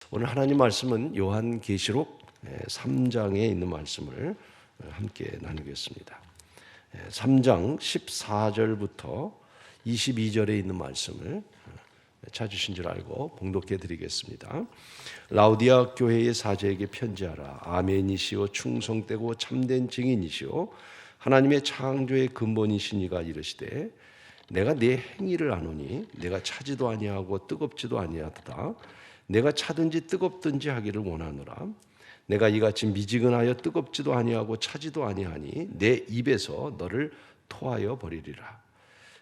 오늘 하나님 말씀은 요한계시록 3장에 있는 말씀을 함께 나누겠습니다. 3장 14절부터 22절에 있는 말씀을 찾으신 줄 알고 봉독해 드리겠습니다. 라우디아 교회의 사제에게 편지하라. 아멘이시오 충성되고 참된 증인이시오 하나님의 창조의 근본이신 이가 이르시되 내가 네 행위를 아노니 내가 차지도 아니하고 뜨겁지도 아니하도다. 내가 차든지 뜨겁든지 하기를 원하노라. 내가 이같이 미지근하여 뜨겁지도 아니하고 차지도 아니하니 내 입에서 너를 토하여 버리리라.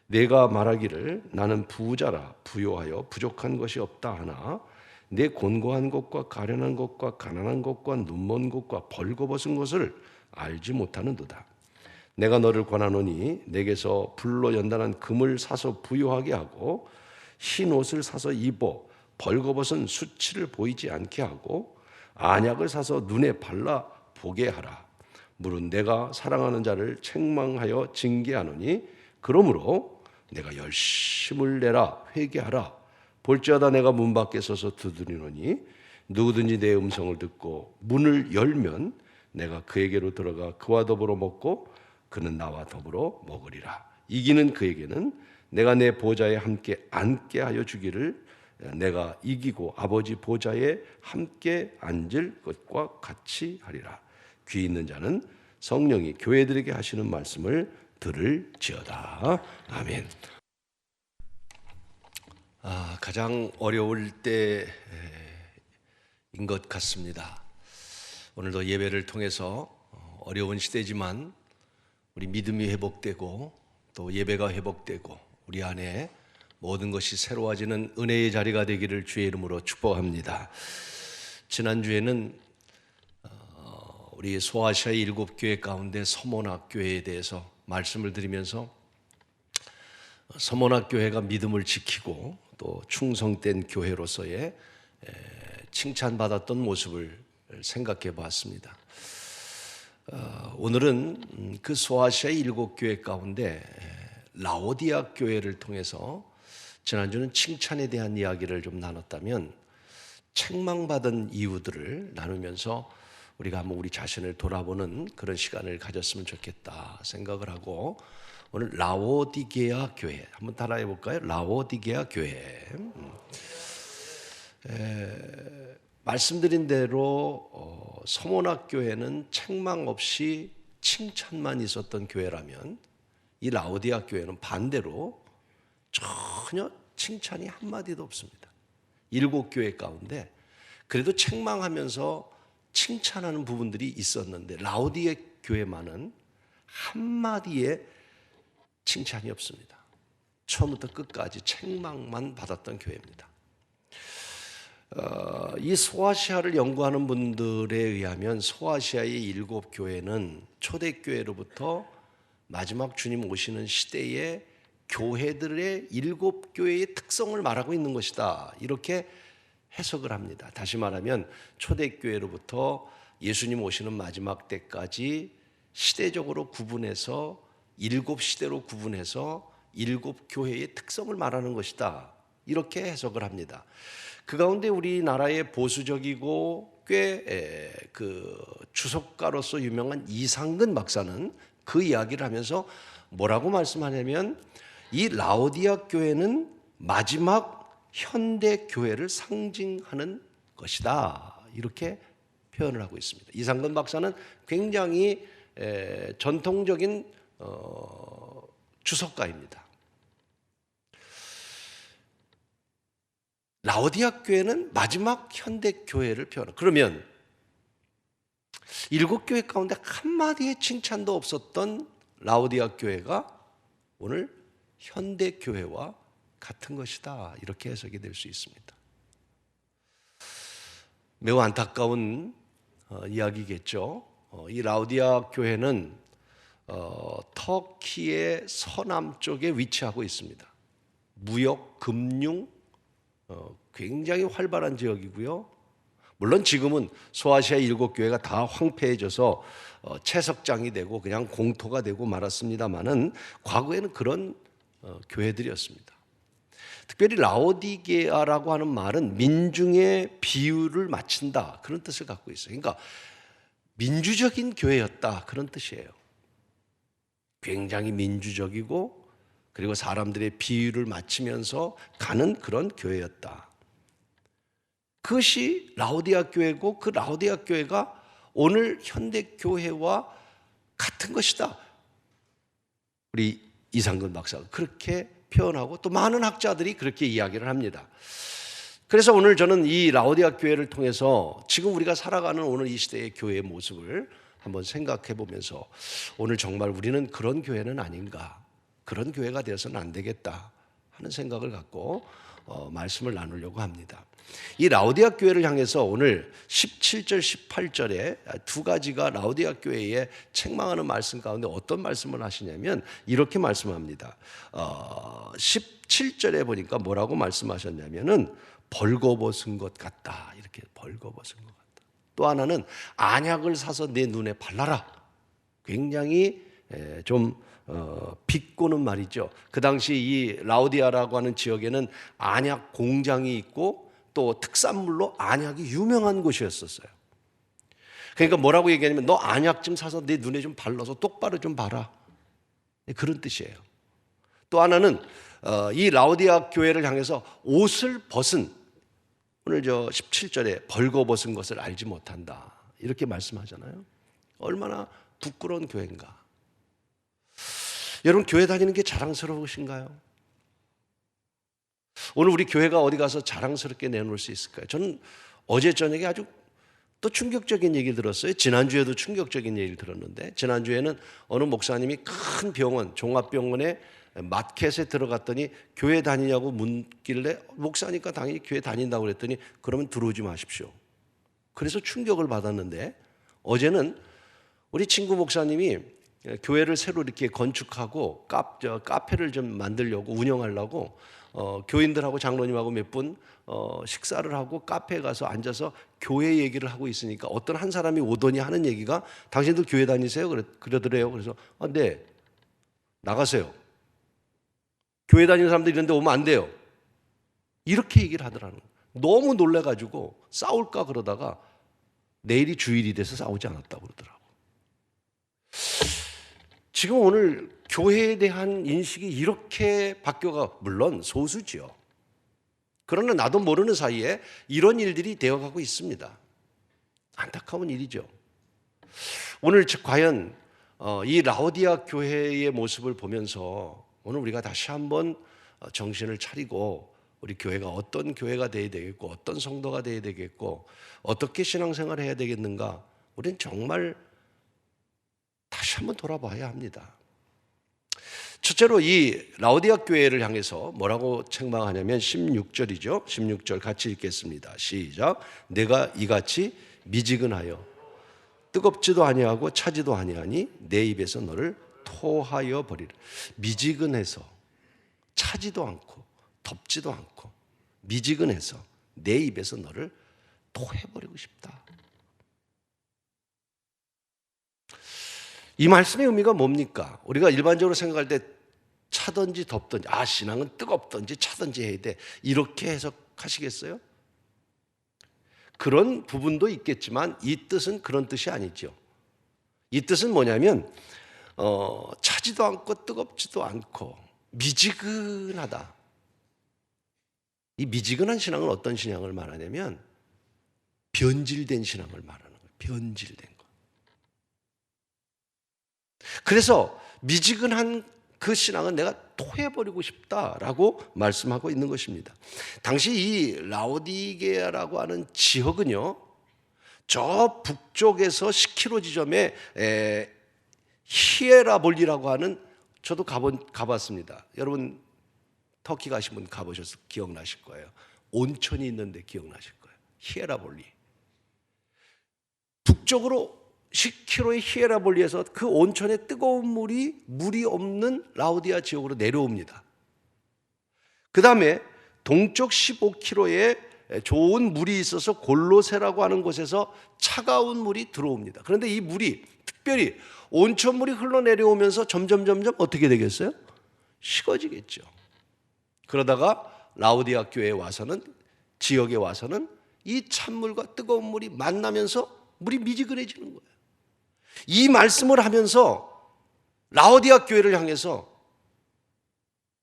내가 말하기를 나는 부자라 부요하여 부족한 것이 없다 하나 내 곤고한 것과 가련한 것과 가난한 것과 눈먼 것과 벌거벗은 것을 알지 못하는도다. 내가 너를 권하노니 내게서 불로 연단한 금을 사서 부요하게 하고 흰 옷을 사서 입어 벌거벗은 수치를 보이지 않게 하고 안약을 사서 눈에 발라 보게 하라. 물은 내가 사랑하는 자를 책망하여 징계하노니 그러므로 내가 열심을 내라 회개하라. 볼지어다 내가 문 밖에 서서 두드리노니 누구든지 내 음성을 듣고 문을 열면 내가 그에게로 들어가 그와 더불어 먹고 그는 나와 더불어 먹으리라. 이기는 그에게는 내가 내 보좌에 함께 앉게 하여 주기를 내가 이기고 아버지 보좌에 함께 앉을 것과 같이 하리라. 귀 있는 자는 성령이 교회들에게 하시는 말씀을 들을지어다. 아멘. 가장 어려울 때인 것 같습니다. 오늘도 예배를 통해서 어려운 시대지만 우리 믿음이 회복되고 또 예배가 회복되고 우리 안에 모든 것이 새로워지는 은혜의 자리가 되기를 주의 이름으로 축복합니다. 지난주에는 우리 소아시아의 7교회 가운데 서문학교회에 대해서 말씀을 드리면서 서문학교회가 믿음을 지키고 또 충성된 교회로서의 칭찬받았던 모습을 생각해 보았습니다. 오늘은 그 소아시아의 7교회 가운데 라오디아 교회를 통해서 지난주는 칭찬에 대한 이야기를 좀 나눴다면 책망받은 이유들을 나누면서 우리가 한번 우리 자신을 돌아보는 그런 시간을 가졌으면 좋겠다 생각을 하고 오늘 라오디게아 교회 한번 따라해 볼까요? 라오디게아 교회. 말씀드린 대로 서문학 교회는 책망 없이 칭찬만 있었던 교회라면 이 라오디아 교회는 반대로 전혀 칭찬이 한마디도 없습니다. 7교회 가운데 그래도 책망하면서 칭찬하는 부분들이 있었는데 라오디아 교회만은 한마디의 칭찬이 없습니다. 처음부터 끝까지 책망만 받았던 교회입니다. 이 소아시아를 연구하는 분들에 의하면 소아시아의 7교회는 초대교회로부터 마지막 주님 오시는 시대에 교회들의 7교회의 특성을 말하고 있는 것이다. 이렇게 해석을 합니다. 다시 말하면 초대교회로부터 예수님 오시는 마지막 때까지 시대적으로 구분해서 7시대로 구분해서 7교회의 특성을 말하는 것이다. 이렇게 해석을 합니다. 그 가운데 우리나라의 보수적이고 꽤 주석가로서 유명한 이상근 박사는 그 이야기를 하면서 뭐라고 말씀하냐면 이 라오디아 교회는 마지막 현대 교회를 상징하는 것이다. 이렇게 표현을 하고 있습니다. 이상근 박사는 굉장히 전통적인 주석가입니다. 라오디아 교회는 마지막 현대 교회를 표현합니다. 그러면 7교회 가운데 한마디의 칭찬도 없었던 라오디아 교회가 오늘 현대 교회와 같은 것이다. 이렇게 해석이 될 수 있습니다. 매우 안타까운 이야기겠죠. 이 라오디아 교회는 터키의 서남쪽에 위치하고 있습니다. 무역, 금융 굉장히 활발한 지역이고요. 물론 지금은 소아시아 7교회가 다 황폐해져서 채석장이 되고 그냥 공토가 되고 말았습니다마는 과거에는 그런 교회들이었습니다. 특별히 라오디게아라고 하는 말은 민중의 비유를 맞춘다 그런 뜻을 갖고 있어요. 그러니까 민주적인 교회였다 그런 뜻이에요. 굉장히 민주적이고 그리고 사람들의 비유를 맞추면서 가는 그런 교회였다. 그것이 라오디아 교회고 그 라오디아 교회가 오늘 현대 교회와 같은 것이다. 우리 이상근 박사가 그렇게 표현하고 또 많은 학자들이 그렇게 이야기를 합니다. 그래서 오늘 저는 이 라오디아 교회를 통해서 지금 우리가 살아가는 오늘 이 시대의 교회의 모습을 한번 생각해 보면서 오늘 정말 우리는 그런 교회는 아닌가, 그런 교회가 되어서는 안 되겠다 하는 생각을 갖고 말씀을 나누려고 합니다. 이 라오디아 교회를 향해서 오늘 17절, 18절에 두 가지가 라오디아 교회에 책망하는 말씀 가운데 어떤 말씀을 하시냐면 이렇게 말씀합니다. 17절에 보니까 뭐라고 말씀하셨냐면은 벌거벗은 것 같다. 이렇게 벌거벗은 것 같다. 또 하나는 안약을 사서 내 눈에 발라라. 굉장히 좀 비꼬는 말이죠. 그 당시 이 라오디아라고 하는 지역에는 안약 공장이 있고 또 특산물로 안약이 유명한 곳이었었어요. 그러니까 뭐라고 얘기하냐면 너 안약 좀 사서 내 눈에 좀 발라서 똑바로 좀 봐라. 그런 뜻이에요. 또 하나는 이 라오디아 교회를 향해서 옷을 벗은 오늘 17절에 벌거벗은 것을 알지 못한다. 이렇게 말씀하잖아요. 얼마나 부끄러운 교회인가. 여러분 교회 다니는 게 자랑스러우신가요? 오늘 우리 교회가 어디 가서 자랑스럽게 내놓을 수 있을까요? 저는 어제 저녁에 아주 또 충격적인 얘기를 들었어요. 지난주에도 충격적인 얘기를 들었는데 지난주에는 어느 목사님이 큰 병원, 종합병원에 마켓에 들어갔더니 교회 다니냐고 묻길래 목사니까 당연히 교회 다닌다고 그랬더니 그러면 들어오지 마십시오. 그래서 충격을 받았는데 어제는 우리 친구 목사님이 교회를 새로 이렇게 건축하고 카페를 좀 만들려고 운영하려고 교인들하고 장로님하고 몇 분 식사를 하고 카페에 가서 앉아서 교회 얘기를 하고 있으니까 어떤 한 사람이 오더니 하는 얘기가 당신들 교회 다니세요? 그러더래요. 그래서 네, 나가세요. 교회 다니는 사람들 이런 데 오면 안 돼요. 이렇게 얘기를 하더라는 거예요. 너무 놀래가지고 싸울까 그러다가 내일이 주일이 돼서 싸우지 않았다고 그러더라고요. 지금 오늘 교회에 대한 인식이 이렇게 바뀌어가 물론 소수지요. 그러나 나도 모르는 사이에 이런 일들이 되어가고 있습니다. 안타까운 일이죠. 오늘 과연 이 라오디아 교회의 모습을 보면서 오늘 우리가 다시 한번 정신을 차리고 우리 교회가 어떤 교회가 되어야 되겠고 어떤 성도가 되어야 되겠고 어떻게 신앙생활을 해야 되겠는가 우리는 정말 다시 한번 돌아봐야 합니다. 첫째로 이 라오디아 교회를 향해서 뭐라고 책망하냐면 16절이죠. 16절 같이 읽겠습니다. 시작. 내가 이같이 미지근하여 뜨겁지도 아니하고 차지도 아니하니 내 입에서 너를 토하여 버리라. 미지근해서 차지도 않고 덥지도 않고 미지근해서 내 입에서 너를 토해버리고 싶다. 이 말씀의 의미가 뭡니까? 우리가 일반적으로 생각할 때 차든지 덥든지 신앙은 뜨겁든지 차든지 해야 돼 이렇게 해석하시겠어요? 그런 부분도 있겠지만 이 뜻은 그런 뜻이 아니죠. 이 뜻은 뭐냐면 차지도 않고 뜨겁지도 않고 미지근하다. 이 미지근한 신앙은 어떤 신앙을 말하냐면 변질된 신앙을 말하는 거예요. 변질된 거. 그래서 미지근한 그 신앙은 내가 토해버리고 싶다라고 말씀하고 있는 것입니다. 당시 이 라오디게아라고 하는 지역은요, 저 북쪽에서 10km 지점에 히에라볼리라고 하는 저도 가봤습니다. 여러분 터키 가신 분 가보셔서 기억나실 거예요. 온천이 있는데 기억나실 거예요. 히에라볼리. 북쪽으로 10km의 히에라볼리에서 그 온천의 뜨거운 물이 없는 라오디아 지역으로 내려옵니다. 그 다음에 동쪽 15km에 좋은 물이 있어서 골로세라고 하는 곳에서 차가운 물이 들어옵니다. 그런데 이 물이 특별히 온천물이 흘러내려오면서 점점 어떻게 되겠어요? 식어지겠죠. 그러다가 라오디아 교회에 와서는, 지역에 와서는 이 찬물과 뜨거운 물이 만나면서 물이 미지근해지는 거예요. 이 말씀을 하면서 라오디아 교회를 향해서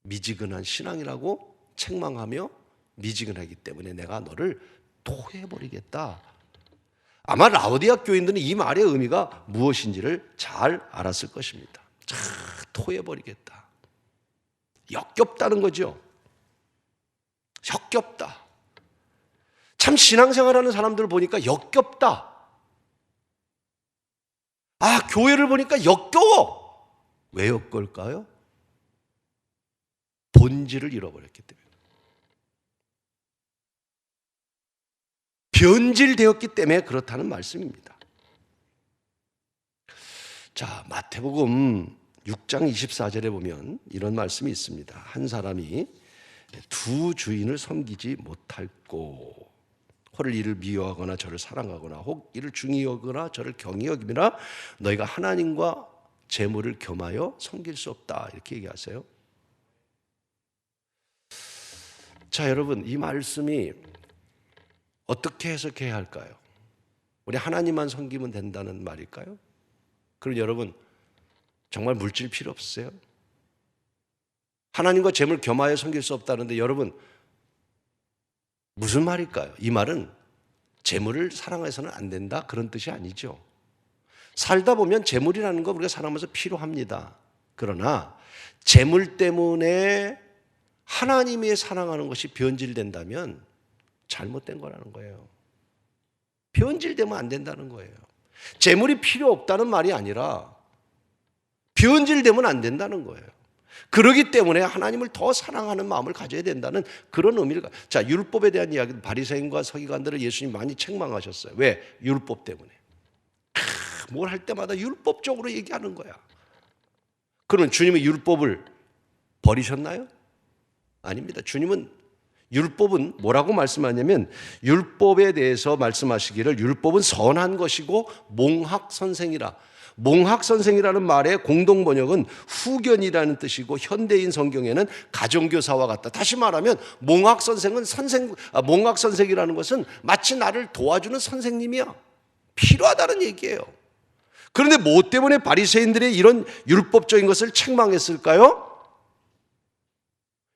미지근한 신앙이라고 책망하며, 미지근하기 때문에 내가 너를 토해버리겠다. 아마 라오디아 교인들은 이 말의 의미가 무엇인지를 잘 알았을 것입니다. 자, 토해버리겠다. 역겹다는 거죠. 역겹다. 참 신앙생활하는 사람들 보니까 역겹다. 아, 교회를 보니까 역겨워. 왜 역겨울까요? 본질을 잃어버렸기 때문에. 변질되었기 때문에 그렇다는 말씀입니다. 자, 마태복음 6장 24절에 보면 이런 말씀이 있습니다. 한 사람이 두 주인을 섬기지 못할고, 혹 이를 미워하거나 저를 사랑하거나 혹 이를 중히 여기거나 저를 경히 여김이나 너희가 하나님과 재물을 겸하여 섬길 수 없다. 이렇게 얘기하세요. 자, 여러분, 이 말씀이 어떻게 해석해야 할까요? 우리 하나님만 섬기면 된다는 말일까요? 그럼 여러분, 정말 물질 필요 없으세요? 하나님과 재물 겸하여 섬길 수 없다는데 여러분, 무슨 말일까요? 이 말은 재물을 사랑해서는 안 된다, 그런 뜻이 아니죠. 살다 보면 재물이라는 거 우리가 살아가면서 필요합니다. 그러나 재물 때문에 하나님이 사랑하는 것이 변질된다면 잘못된 거라는 거예요. 변질되면 안 된다는 거예요. 재물이 필요 없다는 말이 아니라 변질되면 안 된다는 거예요. 그렇기 때문에 하나님을 더 사랑하는 마음을 가져야 된다는 그런 의미를. 자, 율법에 대한 이야기, 바리새인과 서기관들을 예수님 많이 책망하셨어요. 왜? 율법 때문에. 뭘 할 때마다 율법적으로 얘기하는 거야. 그러면 주님은 율법을 버리셨나요? 아닙니다. 주님은 율법은 뭐라고 말씀하냐면, 율법에 대해서 말씀하시기를 율법은 선한 것이고 몽학선생이라. 몽학선생이라는 말의 공동 번역은 후견이라는 뜻이고, 현대인 성경에는 가정교사와 같다. 다시 말하면 몽학선생은 몽학선생이라는 것은 마치 나를 도와주는 선생님이야. 필요하다는 얘기예요. 그런데 뭐 때문에 바리새인들의 이런 율법적인 것을 책망했을까요?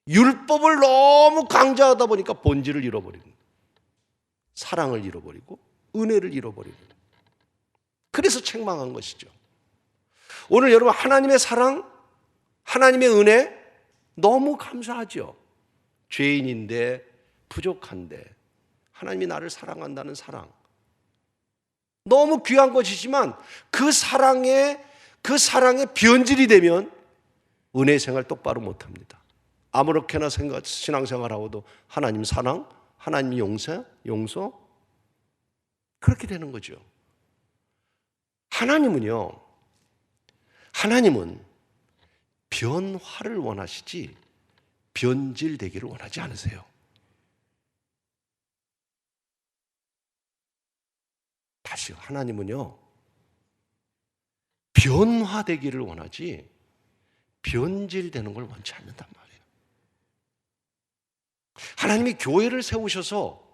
율법을 너무 강조하다 보니까 본질을 잃어버리는, 사랑을 잃어버리고 은혜를 잃어버리는, 그래서 책망한 것이죠. 오늘 여러분, 하나님의 사랑, 하나님의 은혜 너무 감사하죠. 죄인인데, 부족한데 하나님이 나를 사랑한다는 사랑, 너무 귀한 것이지만 그 사랑에 변질이 되면 은혜 생활 똑바로 못합니다. 아무렇게나 신앙생활하고도 하나님 사랑, 하나님 용서 그렇게 되는 거죠. 하나님은 변화를 원하시지 변질되기를 원하지 않으세요. 다시요. 하나님은요, 변화되기를 원하지 변질되는 걸 원치 않는단 말이에요. 하나님이 교회를 세우셔서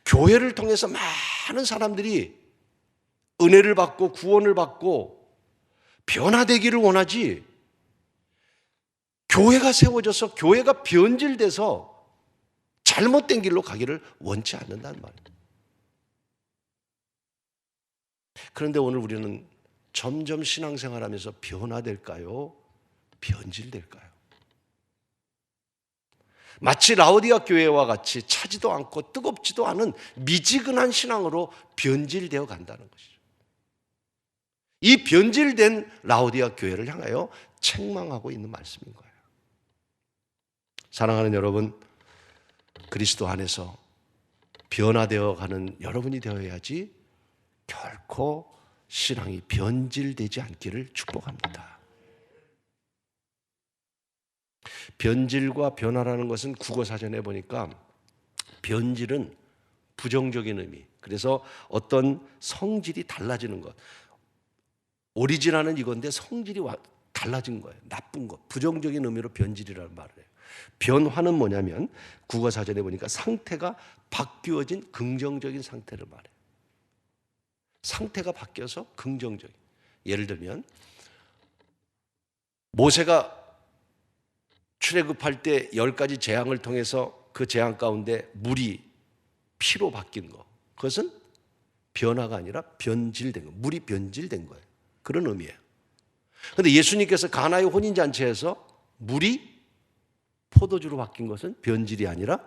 교회를 통해서 많은 사람들이 은혜를 받고 구원을 받고 변화되기를 원하지, 교회가 세워져서 교회가 변질돼서 잘못된 길로 가기를 원치 않는다는 말이에요. 그런데 오늘 우리는 점점 신앙생활하면서 변화될까요? 변질될까요? 마치 라오디아 교회와 같이 차지도 않고 뜨겁지도 않은 미지근한 신앙으로 변질되어 간다는 것이죠. 이 변질된 라오디아 교회를 향하여 책망하고 있는 말씀인 거예요. 사랑하는 여러분, 그리스도 안에서 변화되어 가는 여러분이 되어야지 결코 신앙이 변질되지 않기를 축복합니다. 변질과 변화라는 것은 국어사전에 보니까 변질은 부정적인 의미, 그래서 어떤 성질이 달라지는 것, 오리지널은 이건데 성질이 달라진 거예요. 나쁜 것, 부정적인 의미로 변질이라는 말을 해요. 변화는 뭐냐면 국어사전에 보니까 상태가 바뀌어진 긍정적인 상태를 말해요. 상태가 바뀌어서 긍정적인. 예를 들면 모세가 출애굽할 때 10가지 재앙을 통해서 그 재앙 가운데 물이 피로 바뀐 거, 그것은 변화가 아니라 변질된 거, 물이 변질된 거예요. 그런 의미예요. 그런데 예수님께서 가나의 혼인잔치에서 물이 포도주로 바뀐 것은 변질이 아니라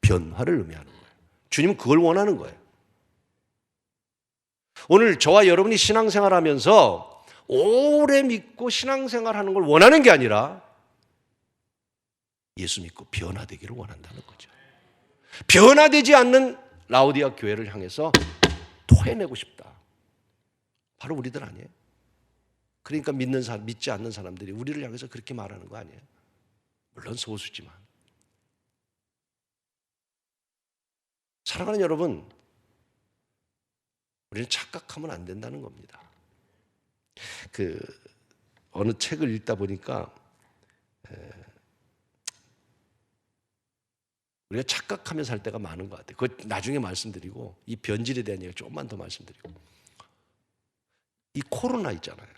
변화를 의미하는 거예요. 주님은 그걸 원하는 거예요. 오늘 저와 여러분이 신앙생활하면서 오래 믿고 신앙생활하는 걸 원하는 게 아니라 예수 믿고 변화되기를 원한다는 거죠. 변화되지 않는 라오디아 교회를 향해서 토해내고 싶다. 바로 우리들 아니에요? 그러니까 믿지 않는 사람들이 우리를 향해서 그렇게 말하는 거 아니에요? 물론 소수지만. 사랑하는 여러분, 우리는 착각하면 안 된다는 겁니다. 어느 책을 읽다 보니까 우리가 착각하며 살 때가 많은 것 같아요. 그거 나중에 말씀드리고, 이 변질에 대한 얘기 조금만 더 말씀드리고, 이 코로나 있잖아요.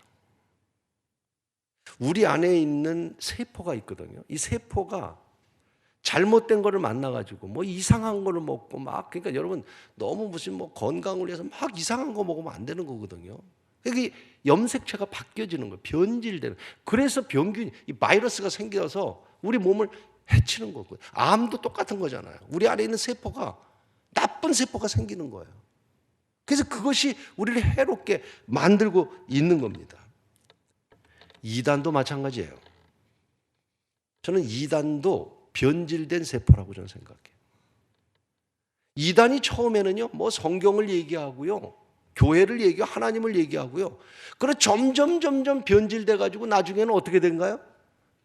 우리 안에 있는 세포가 있거든요. 이 세포가 잘못된 거를 만나가지고 뭐 이상한 거를 먹고 막, 그러니까 여러분 너무 무슨 뭐 건강을 위해서 막 이상한 거 먹으면 안 되는 거거든요. 이게 염색체가 바뀌어지는 거예요. 변질되는. 그래서 병균이, 이 바이러스가 생겨서 우리 몸을 해치는 거고요. 암도 똑같은 거잖아요. 우리 안에 있는 세포가 나쁜 세포가 생기는 거예요. 그래서 그것이 우리를 해롭게 만들고 있는 겁니다. 이단도 마찬가지예요. 저는 이단도 변질된 세포라고 저는 생각해요. 이단이 처음에는요, 뭐 성경을 얘기하고요, 교회를 얘기하고 하나님을 얘기하고요. 그래 점점 변질돼 가지고 나중에는 어떻게 된가요?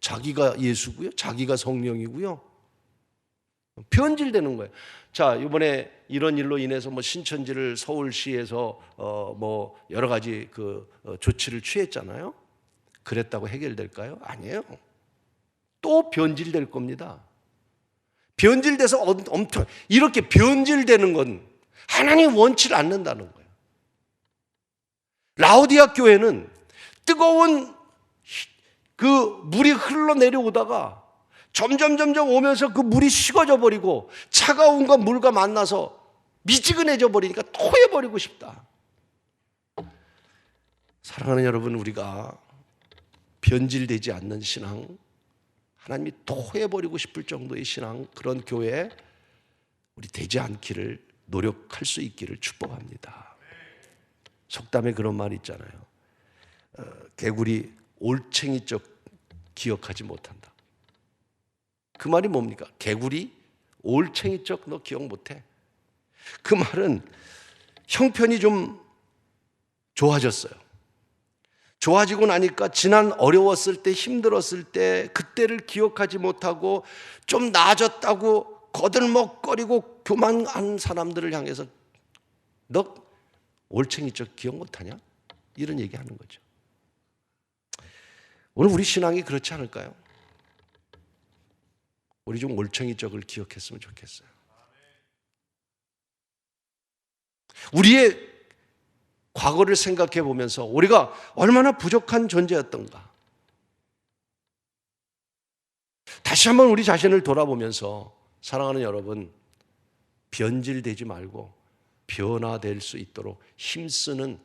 자기가 예수고요, 자기가 성령이고요. 변질되는 거예요. 자, 이번에 이런 일로 인해서 뭐 신천지를 서울시에서 뭐 여러 가지 조치를 취했잖아요. 그랬다고 해결될까요? 아니에요. 또 변질될 겁니다. 변질돼서 엄청 이렇게 변질되는 건 하나님 원치를 않는다는 거예요. 라오디아 교회는 뜨거운 그 물이 흘러내려오다가 점점 오면서 그 물이 식어져 버리고 차가운 거 물과 만나서 미지근해져 버리니까 토해버리고 싶다. 사랑하는 여러분, 우리가 변질되지 않는 신앙, 하나님이 토해버리고 싶을 정도의 신앙, 그런 교회에 우리 되지 않기를 노력할 수 있기를 축복합니다. 속담에 그런 말이 있잖아요. 개구리 올챙이 쪽 기억하지 못한다. 그 말이 뭡니까? 개구리 올챙이 쪽 너 기억 못해. 그 말은 형편이 좀 좋아졌어요. 좋아지고 나니까 지난 어려웠을 때, 힘들었을 때 그때를 기억하지 못하고 좀 나아졌다고 거들먹거리고 교만한 사람들을 향해서 너 올챙이 쪽 기억 못하냐? 이런 얘기하는 거죠. 오늘 우리 신앙이 그렇지 않을까요? 우리 좀 올챙이 쪽을 기억했으면 좋겠어요. 우리의 과거를 생각해 보면서 우리가 얼마나 부족한 존재였던가. 다시 한번 우리 자신을 돌아보면서 사랑하는 여러분, 변질되지 말고 변화될 수 있도록 힘쓰는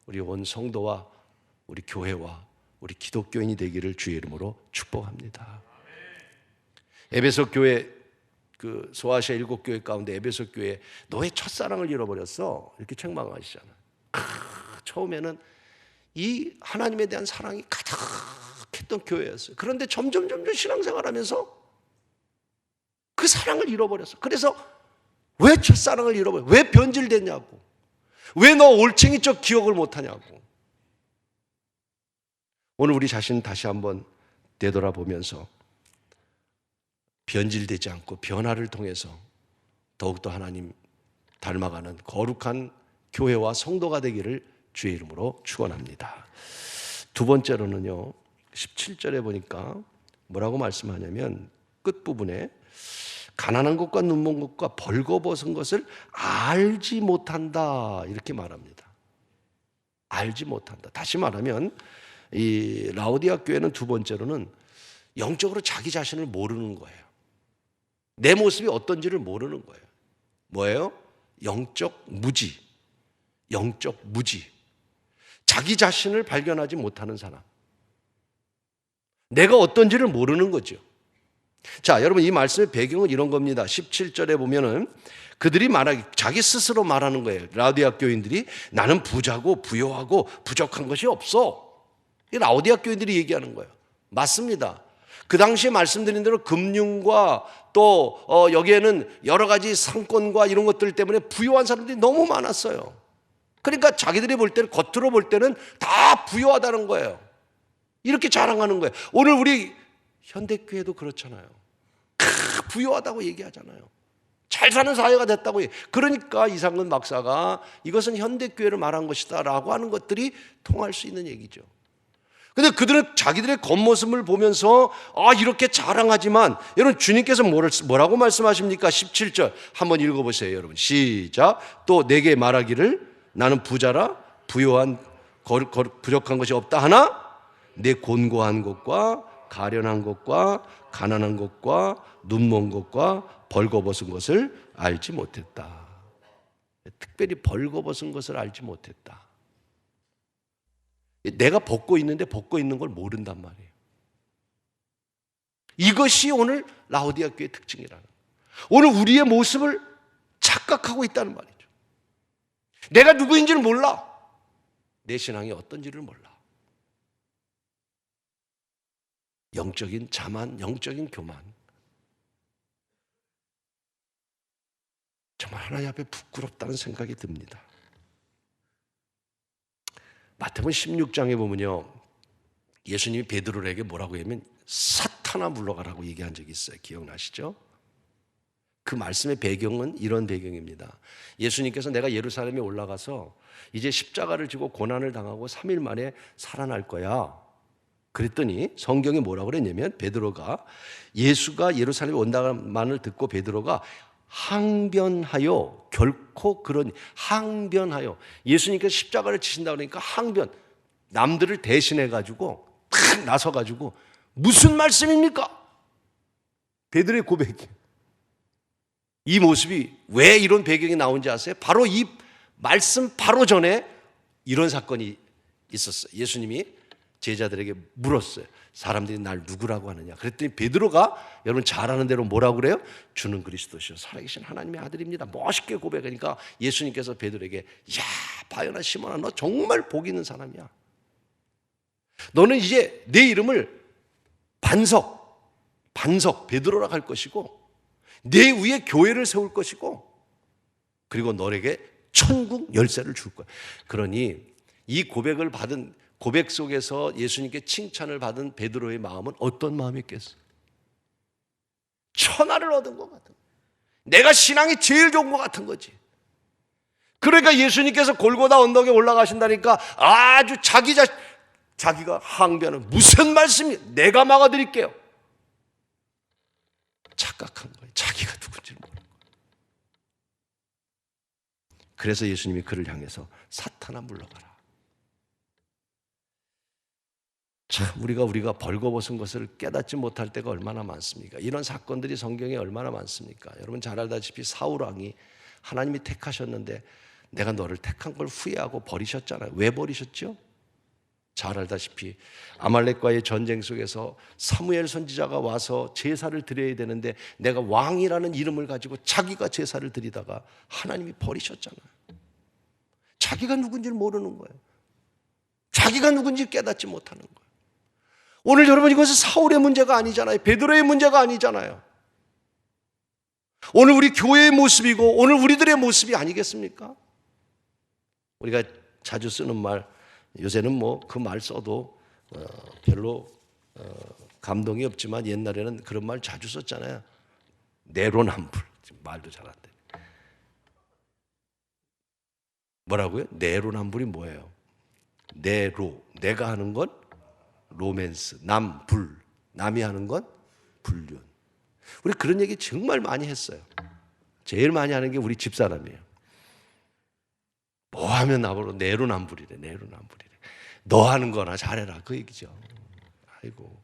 우리 온 성도와 우리 교회와 우리 기독교인이 되기를 주의 이름으로 축복합니다. 에베소 교회, 소아시아 7교회 가운데 에베소 교회 너의 첫사랑을 잃어버렸어, 이렇게 책망하시잖아요. 처음에는 이 하나님에 대한 사랑이 가득했던 교회였어요. 그런데 점점 신앙생활하면서 그 사랑을 잃어버렸어. 그래서 왜 첫사랑을 잃어버려? 왜 변질됐냐고. 왜 너 올챙이 쪽 기억을 못하냐고. 오늘 우리 자신 다시 한번 되돌아보면서 변질되지 않고 변화를 통해서 더욱더 하나님 닮아가는 거룩한 교회와 성도가 되기를 주의 이름으로 축원합니다. 두 번째로는요, 17절에 보니까 뭐라고 말씀하냐면 끝부분에 가난한 것과 눈먼 것과 벌거벗은 것을 알지 못한다 이렇게 말합니다. 알지 못한다. 다시 말하면 이 라오디아 교회는 두 번째로는 영적으로 자기 자신을 모르는 거예요. 내 모습이 어떤지를 모르는 거예요. 뭐예요? 영적 무지. 영적 무지. 자기 자신을 발견하지 못하는 사람. 내가 어떤지를 모르는 거죠. 자, 여러분 이 말씀의 배경은 이런 겁니다. 17절에 보면은 그들이 자기 스스로 말하는 거예요. 라오디아 교인들이 나는 부자고 부요하고 부족한 것이 없어. 이 라오디아 교인들이 얘기하는 거예요. 맞습니다. 그 당시에 말씀드린 대로 금융과 또 여기에는 여러 가지 상권과 이런 것들 때문에 부유한 사람들이 너무 많았어요. 그러니까 자기들이 볼 때는, 겉으로 볼 때는 다 부유하다는 거예요. 이렇게 자랑하는 거예요. 오늘 우리 현대교회도 그렇잖아요. 부유하다고 얘기하잖아요. 잘 사는 사회가 됐다고. 그러니까 이상근 박사가 이것은 현대교회를 말한 것이다 라고 하는 것들이 통할 수 있는 얘기죠. 근데 그들은 자기들의 겉모습을 보면서 이렇게 자랑하지만, 여러분 주님께서 뭐라고 말씀하십니까? 17절 한번 읽어보세요. 여러분 시작. 또 내게 말하기를 나는 부자라 부요한 부족한 것이 없다 하나 내 곤고한 것과 가련한 것과 가난한 것과 눈먼 것과 벌거벗은 것을 알지 못했다. 특별히 벌거벗은 것을 알지 못했다. 내가 벗고 있는데 벗고 있는 걸 모른단 말이에요. 이것이 오늘 라오디아 교회의 특징이라는 거예요. 오늘 우리의 모습을 착각하고 있다는 말이죠. 내가 누구인지를 몰라. 내 신앙이 어떤지를 몰라. 영적인 자만, 영적인 교만. 정말 하나님 앞에 부끄럽다는 생각이 듭니다. 마태복음 16장에 보면요, 예수님이 베드로에게 뭐라고 하면 사탄아 물러가라고 얘기한 적이 있어요. 기억나시죠? 그 말씀의 배경은 이런 배경입니다. 예수님께서 내가 예루살렘에 올라가서 이제 십자가를 지고 고난을 당하고 3일 만에 살아날 거야. 그랬더니 성경이 뭐라고 그랬냐면, 베드로가 예수가 예루살렘에 온다만을 듣고 베드로가 항변하여, 결코 그런 항변하여, 예수님께서 십자가를 지신다 그러니까 항변, 남들을 대신해 가지고 탁 나서 가지고 무슨 말씀입니까? 베드로의 고백이에요. 이 모습이 왜 이런 배경이 나온지 아세요? 바로 이 말씀 바로 전에 이런 사건이 있었어요. 예수님이 제자들에게 물었어요. 사람들이 날 누구라고 하느냐. 그랬더니 베드로가 여러분 잘 아는 대로 뭐라고 그래요? 주는 그리스도시요 살아계신 하나님의 아들입니다. 멋있게 고백하니까 예수님께서 베드로에게 야, 바요나 시몬아, 너 정말 복 있는 사람이야. 너는 이제 내 이름을 반석 베드로라고 할 것이고 내 위에 교회를 세울 것이고 그리고 너에게 천국 열쇠를 줄 거야. 그러니 이 고백을 받은 고백 속에서 예수님께 칭찬을 받은 베드로의 마음은 어떤 마음이었겠어요? 천하를 얻은 것 같은 거예요. 내가 신앙이 제일 좋은 것 같은 거지. 그러니까 예수님께서 골고다 언덕에 올라가신다니까 아주 자기가 항변은 무슨 말씀이 내가 막아드릴게요. 착각한 거예요. 자기가 누군지 모르는 거예요. 그래서 예수님이 그를 향해서 사탄아 물러가라. 참 우리가 벌거벗은 것을 깨닫지 못할 때가 얼마나 많습니까? 이런 사건들이 성경에 얼마나 많습니까? 여러분 잘 알다시피 사울 왕이 하나님이 택하셨는데 내가 너를 택한 걸 후회하고 버리셨잖아요. 왜 버리셨죠? 잘 알다시피 아말렉과의 전쟁 속에서 사무엘 선지자가 와서 제사를 드려야 되는데 내가 왕이라는 이름을 가지고 자기가 제사를 드리다가 하나님이 버리셨잖아요. 자기가 누군지를 모르는 거예요. 자기가 누군지 깨닫지 못하는 거예요. 오늘 여러분 이것은 사울의 문제가 아니잖아요. 베드로의 문제가 아니잖아요. 오늘 우리 교회의 모습이고 오늘 우리들의 모습이 아니겠습니까? 우리가 자주 쓰는 말, 요새는 뭐 그 말 써도 별로 감동이 없지만 옛날에는 그런 말 자주 썼잖아요. 내로남불. 말도 잘 안 돼. 뭐라고요? 내로남불이 뭐예요? 내가 하는 건 로맨스, 남이 하는 건 불륜. 우리 그런 얘기 정말 많이 했어요. 제일 많이 하는 게 우리 집사람이에요. 뭐 하면 나보고 내로남불이래. 너 하는 거나 잘해라 그 얘기죠. 아이고.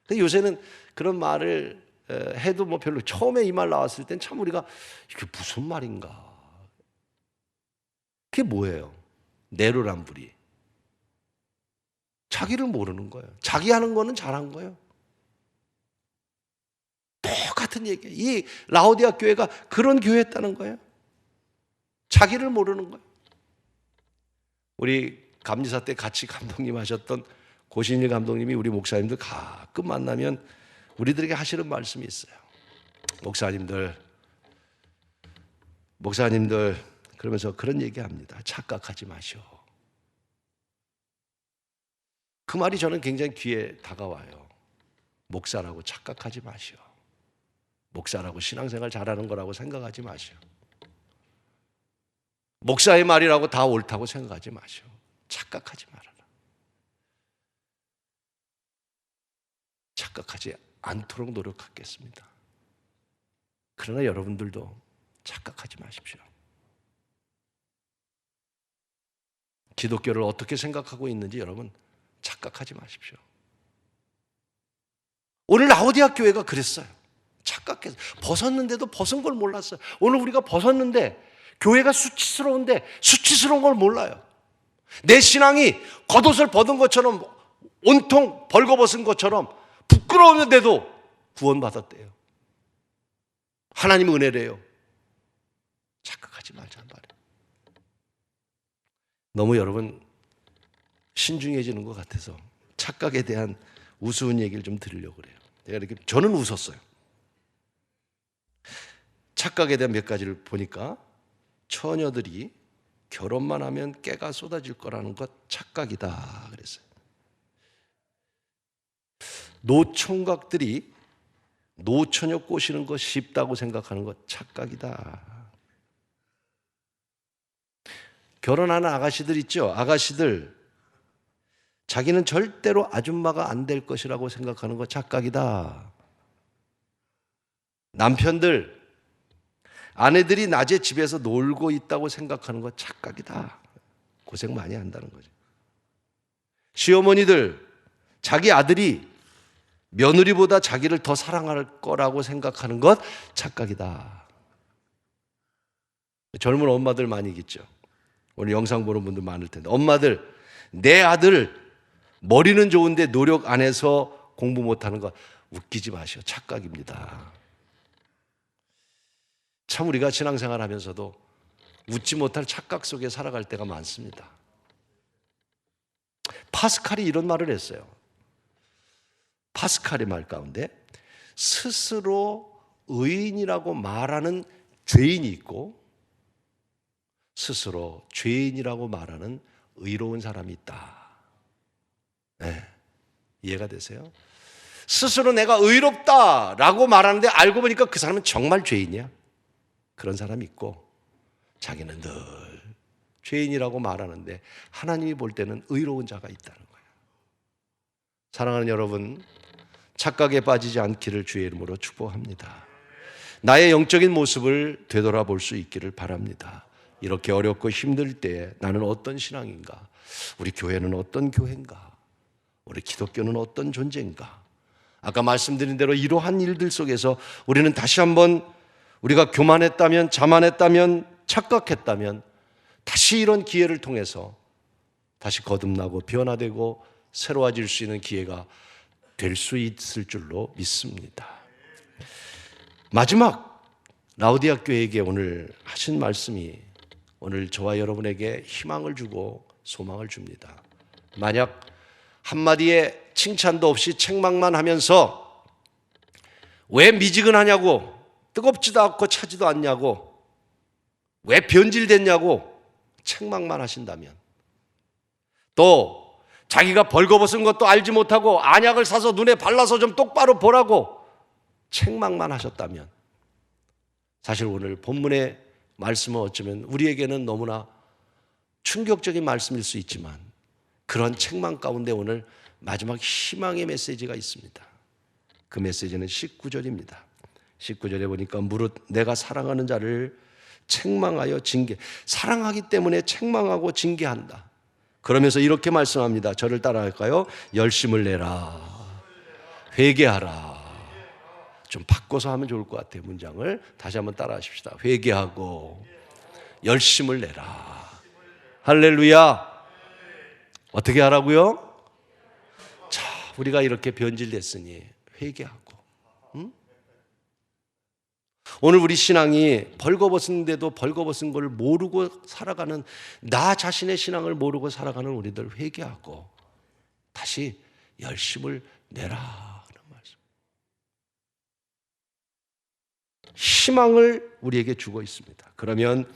근데 요새는 그런 말을 해도 뭐 별로, 처음에 이 말 나왔을 땐 참 우리가 이게 무슨 말인가. 그게 뭐예요? 내로남불이. 자기를 모르는 거예요. 자기 하는 거는 잘한 거예요. 똑같은 얘기예요. 이 라오디아 교회가 그런 교회였다는 거예요. 자기를 모르는 거예요. 우리 감리사 때 같이 감독님 하셨던 고신일 감독님이 우리 목사님들 가끔 만나면 우리들에게 하시는 말씀이 있어요. 목사님들 그러면서 그런 얘기합니다. 착각하지 마시오. 그 말이 저는 굉장히 귀에 다가와요. 목사라고 착각하지 마시오. 목사라고 신앙생활 잘하는 거라고 생각하지 마시오. 목사의 말이라고 다 옳다고 생각하지 마시오. 착각하지 말아라. 착각하지 않도록 노력하겠습니다. 그러나 여러분들도 착각하지 마십시오. 기독교를 어떻게 생각하고 있는지 여러분 착각하지 마십시오. 오늘 라오디아 교회가 그랬어요. 착각해서 벗었는데도 벗은 걸 몰랐어요. 오늘 우리가 벗었는데 교회가 수치스러운데 수치스러운 걸 몰라요. 내 신앙이 겉옷을 벗은 것처럼, 온통 벌거벗은 것처럼 부끄러웠는데도 구원받았대요. 하나님 은혜래요. 착각하지 말자는 말이에요. 너무 여러분 신중해지는 것 같아서 착각에 대한 우스운 얘기를 좀 드리려고 그래요. 저는 웃었어요. 착각에 대한 몇 가지를 보니까, 처녀들이 결혼만 하면 깨가 쏟아질 거라는 것 착각이다 그랬어요. 노총각들이 노처녀 꼬시는 거 쉽다고 생각하는 것 착각이다. 결혼하는 아가씨들 있죠? 아가씨들, 자기는 절대로 아줌마가 안 될 것이라고 생각하는 것 착각이다. 남편들, 아내들이 낮에 집에서 놀고 있다고 생각하는 것 착각이다. 고생 많이 한다는 거죠. 시어머니들, 자기 아들이 며느리보다 자기를 더 사랑할 거라고 생각하는 것 착각이다. 젊은 엄마들 많이 있겠죠. 오늘 영상 보는 분들 많을 텐데, 엄마들, 내 아들 머리는 좋은데 노력 안 해서 공부 못하는 거 웃기지 마시오. 착각입니다. 참 우리가 신앙생활 하면서도 웃지 못할 착각 속에 살아갈 때가 많습니다. 파스칼이 이런 말을 했어요. 파스칼의 말 가운데 스스로 의인이라고 말하는 죄인이 있고 스스로 죄인이라고 말하는 의로운 사람이 있다. 네, 이해가 되세요? 스스로 내가 의롭다라고 말하는데 알고 보니까 그 사람은 정말 죄인이야. 그런 사람이 있고, 자기는 늘 죄인이라고 말하는데 하나님이 볼 때는 의로운 자가 있다는 거예요. 사랑하는 여러분, 착각에 빠지지 않기를 주의 이름으로 축복합니다. 나의 영적인 모습을 되돌아볼 수 있기를 바랍니다. 이렇게 어렵고 힘들 때에 나는 어떤 신앙인가? 우리 교회는 어떤 교회인가? 우리 기독교는 어떤 존재인가? 아까 말씀드린 대로 이러한 일들 속에서 우리는 다시 한번, 우리가 교만했다면, 자만했다면, 착각했다면 다시 이런 기회를 통해서 다시 거듭나고 변화되고 새로워질 수 있는 기회가 될 수 있을 줄로 믿습니다. 마지막, 라오디아 교회에게 오늘 하신 말씀이 오늘 저와 여러분에게 희망을 주고 소망을 줍니다. 만약 한마디의 칭찬도 없이 책망만 하면서 왜 미지근하냐고, 뜨겁지도 않고 차지도 않냐고, 왜 변질됐냐고 책망만 하신다면, 또 자기가 벌거벗은 것도 알지 못하고 안약을 사서 눈에 발라서 좀 똑바로 보라고 책망만 하셨다면, 사실 오늘 본문의 말씀은 어쩌면 우리에게는 너무나 충격적인 말씀일 수 있지만 그런 책망 가운데 오늘 마지막 희망의 메시지가 있습니다. 그 메시지는 19절입니다. 19절에 보니까 무릇 내가 사랑하는 자를 책망하여 징계, 사랑하기 때문에 책망하고 징계한다. 그러면서 이렇게 말씀합니다. 저를 따라할까요? 열심을 내라, 회개하라. 좀 바꿔서 하면 좋을 것 같아요. 문장을 다시 한번 따라 하십시다. 회개하고 열심을 내라. 할렐루야. 어떻게 하라고요? 자, 우리가 이렇게 변질됐으니 회개하고, 오늘 우리 신앙이 벌거벗은데도 벌거벗은 걸 모르고 살아가는, 나 자신의 신앙을 모르고 살아가는 우리들 회개하고 다시 열심을 내라 하는 말씀. 희망을 우리에게 주고 있습니다. 그러면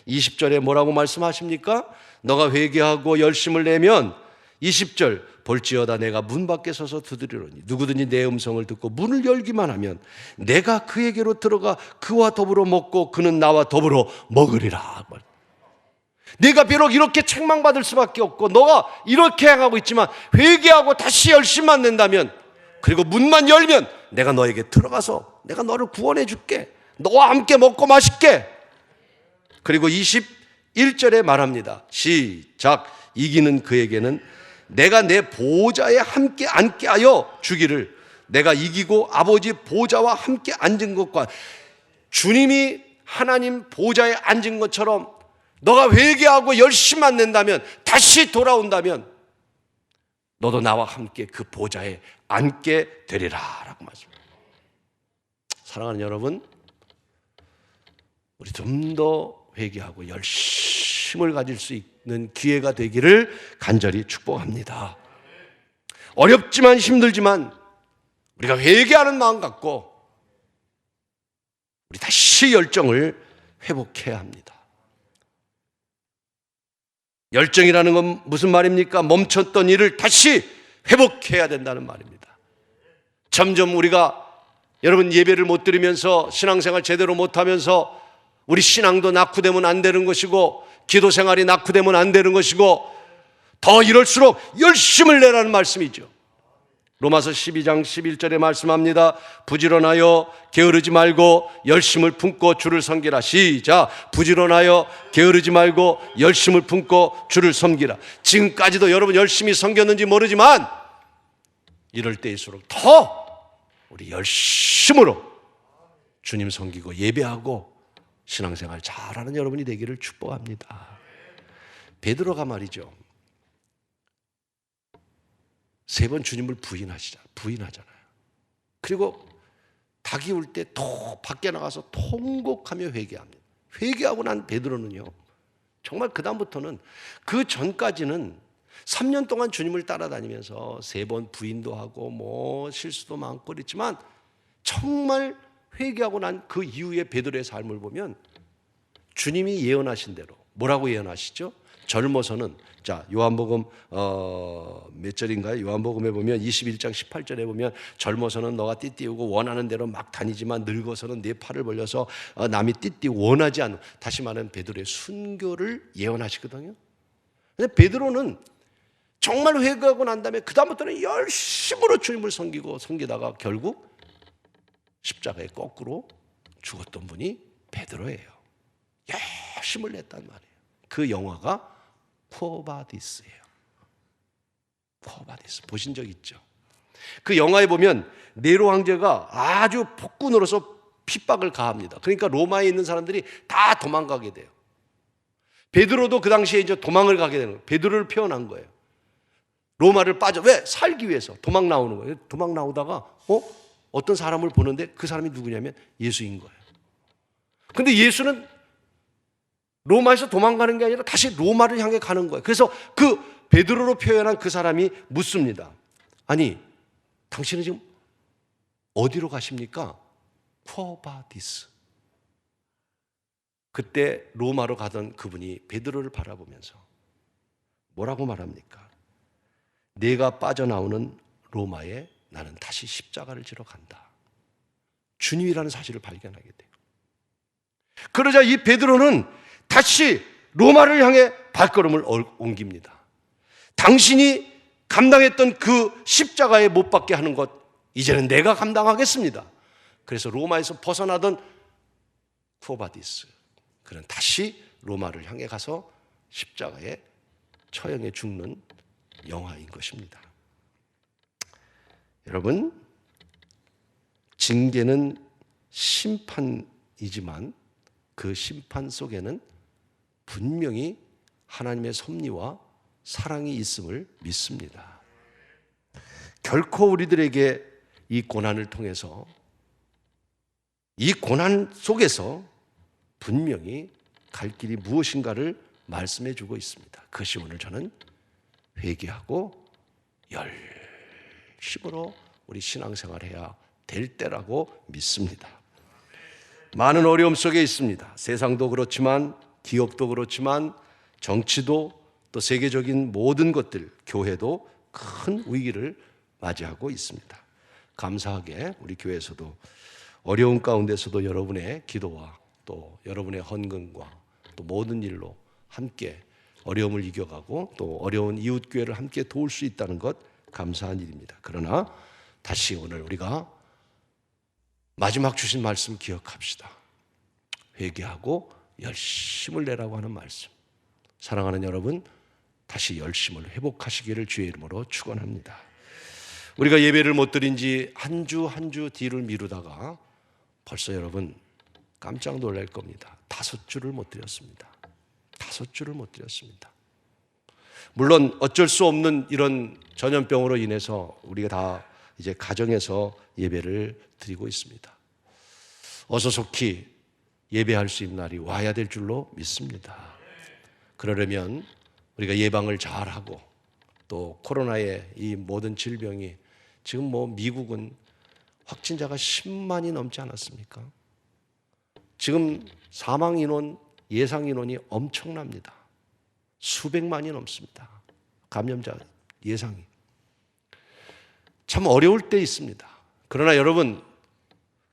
20절에 뭐라고 말씀하십니까? 너가 회개하고 열심을 내면 20절, 볼지어다 내가 문 밖에 서서 두드리노니 누구든지 내 음성을 듣고 문을 열기만 하면 내가 그에게로 들어가 그와 더불어 먹고 그는 나와 더불어 먹으리라. 내가 비록 이렇게 책망받을 수밖에 없고 너가 이렇게 행하고 있지만 회개하고 다시 열심만 낸다면, 그리고 문만 열면 내가 너에게 들어가서 내가 너를 구원해 줄게. 너와 함께 먹고 마실게. 그리고 21절에 말합니다. 시작. 이기는 그에게는 내가 내 보좌에 함께 앉게 하여 주기를. 내가 이기고 아버지 보좌와 함께 앉은 것과, 주님이 하나님 보좌에 앉은 것처럼 너가 회개하고 열심만 낸다면, 다시 돌아온다면 너도 나와 함께 그 보좌에 앉게 되리라 라고 말씀합니다. 사랑하는 여러분, 우리 좀 더 회개하고 열심을 가질 수 있는 기회가 되기를 간절히 축복합니다. 어렵지만 힘들지만 우리가 회개하는 마음 갖고 우리 다시 열정을 회복해야 합니다. 열정이라는 건 무슨 말입니까? 멈췄던 일을 다시 회복해야 된다는 말입니다. 점점 우리가, 여러분, 예배를 못 드리면서 신앙생활 제대로 못하면서 우리 신앙도 낙후되면 안 되는 것이고, 기도 생활이 낙후되면 안 되는 것이고, 더 이럴수록 열심을 내라는 말씀이죠. 로마서 12장 11절에 말씀합니다. 부지런하여 게으르지 말고 열심을 품고 주를 섬기라. 시작. 부지런하여 게으르지 말고 열심을 품고 주를 섬기라. 지금까지도 여러분 열심히 섬겼는지 모르지만 이럴 때일수록 더 우리 열심으로 주님 섬기고 예배하고 신앙생활 잘하는 여러분이 되기를 축복합니다. 베드로가 말이죠, 3번 주님을 부인하잖아요. 그리고 닭이 울 때 또 밖에 나가서 통곡하며 회개합니다. 회개하고 난 베드로는요, 정말 그 다음부터는, 그 전까지는 3년 동안 주님을 따라다니면서 3번 부인도 하고 뭐 실수도 많고 그랬지만, 정말 회개하고 난 그 이후에 베드로의 삶을 보면 주님이 예언하신 대로, 뭐라고 예언하시죠? 젊어서는, 자, 요한복음 몇 절인가요? 요한복음에 보면 21장 18절에 보면 젊어서는 너가 띠띠우고 원하는 대로 막 다니지만 늙어서는 네 팔을 벌려서 남이 띠띠우고 원하지 않는, 다시 말하면 베드로의 순교를 예언하시거든요. 근데 베드로는 정말 회개하고 난 다음에 그 다음부터는 열심으로 주님을 섬기다가 결국 십자가에 거꾸로 죽었던 분이 베드로예요. 열심을 냈단 말이에요. 그 영화가 쿠어바디스예요. 쿠어바디스 보신 적 있죠? 그 영화에 보면 네로 황제가 아주 폭군으로서 핍박을 가합니다. 그러니까 로마에 있는 사람들이 다 도망가게 돼요. 베드로도 그 당시에 이제 도망을 가게 되는 거예요. 베드로를 표현한 거예요. 로마를 왜? 살기 위해서 도망 나오는 거예요. 도망 나오다가 어떤 사람을 보는데 그 사람이 누구냐면 예수인 거예요. 근데 예수는 로마에서 도망가는 게 아니라 다시 로마를 향해 가는 거예요. 그래서 그 베드로로 표현한 그 사람이 묻습니다. 아니, 당신은 지금 어디로 가십니까? 쿠어바디스. 그때 로마로 가던 그분이 베드로를 바라보면서 뭐라고 말합니까? 내가 빠져나오는 로마에 나는 다시 십자가를 지러 간다. 주님이라는 사실을 발견하게 돼요. 그러자 이 베드로는 다시 로마를 향해 발걸음을 옮깁니다. 당신이 감당했던 그 십자가에 못 박게 하는 것, 이제는 내가 감당하겠습니다. 그래서 로마에서 벗어나던 쿠오바디스, 그는 다시 로마를 향해 가서 십자가에 처형해 죽는 영화인 것입니다. 여러분, 징계는 심판이지만 그 심판 속에는 분명히 하나님의 섭리와 사랑이 있음을 믿습니다. 결코 우리들에게 이 고난을 통해서, 이 고난 속에서 분명히 갈 길이 무엇인가를 말씀해 주고 있습니다. 그것이 오늘 저는 회개하고 열심으로 우리 신앙생활을 해야 될 때라고 믿습니다. 많은 어려움 속에 있습니다. 세상도 그렇지만, 기업도 그렇지만, 정치도, 또 세계적인 모든 것들, 교회도 큰 위기를 맞이하고 있습니다. 감사하게 우리 교회에서도 어려운 가운데서도 여러분의 기도와 또 여러분의 헌금과 또 모든 일로 함께 어려움을 이겨가고 또 어려운 이웃교회를 함께 도울 수 있다는 것 감사한 일입니다. 그러나 다시 오늘 우리가 마지막 주신 말씀 기억합시다. 회개하고 열심을 내라고 하는 말씀. 사랑하는 여러분, 다시 열심을 회복하시기를 주의 이름으로 축원합니다. 우리가 예배를 못 드린 지 한 주 한 주 뒤를 미루다가 벌써 여러분 깜짝 놀랄 겁니다. 5주를 못 드렸습니다. 5주를 못 드렸습니다. 물론 어쩔 수 없는 이런 전염병으로 인해서 우리가 다 이제 가정에서 예배를 드리고 있습니다. 어서 속히 예배할 수 있는 날이 와야 될 줄로 믿습니다. 그러려면 우리가 예방을 잘하고 또 코로나의 이 모든 질병이 지금 미국은 확진자가 10만이 넘지 않았습니까? 지금 사망 인원, 예상 인원이 엄청납니다. 수백만이 넘습니다. 감염자 예상이. 참 어려울 때 있습니다. 그러나 여러분,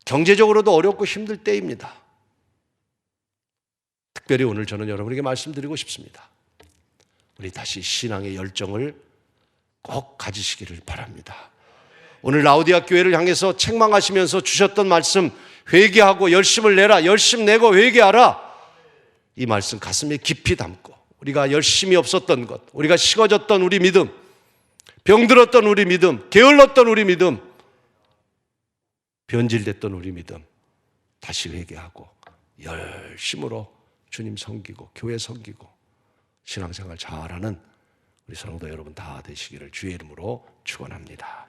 경제적으로도 어렵고 힘들 때입니다. 특별히 오늘 저는 여러분에게 말씀드리고 싶습니다. 우리 다시 신앙의 열정을 꼭 가지시기를 바랍니다. 오늘 라오디아 교회를 향해서 책망하시면서 주셨던 말씀, 회개하고 열심을 내라, 열심 내고 회개하라, 이 말씀 가슴에 깊이 담고 우리가 열심이 없었던 것, 우리가 식어졌던 우리 믿음, 병들었던 우리 믿음, 게을렀던 우리 믿음, 변질됐던 우리 믿음 다시 회개하고 열심으로 주님 섬기고 교회 섬기고 신앙생활 잘하는 우리 성도 여러분 다 되시기를 주의 이름으로 축원합니다.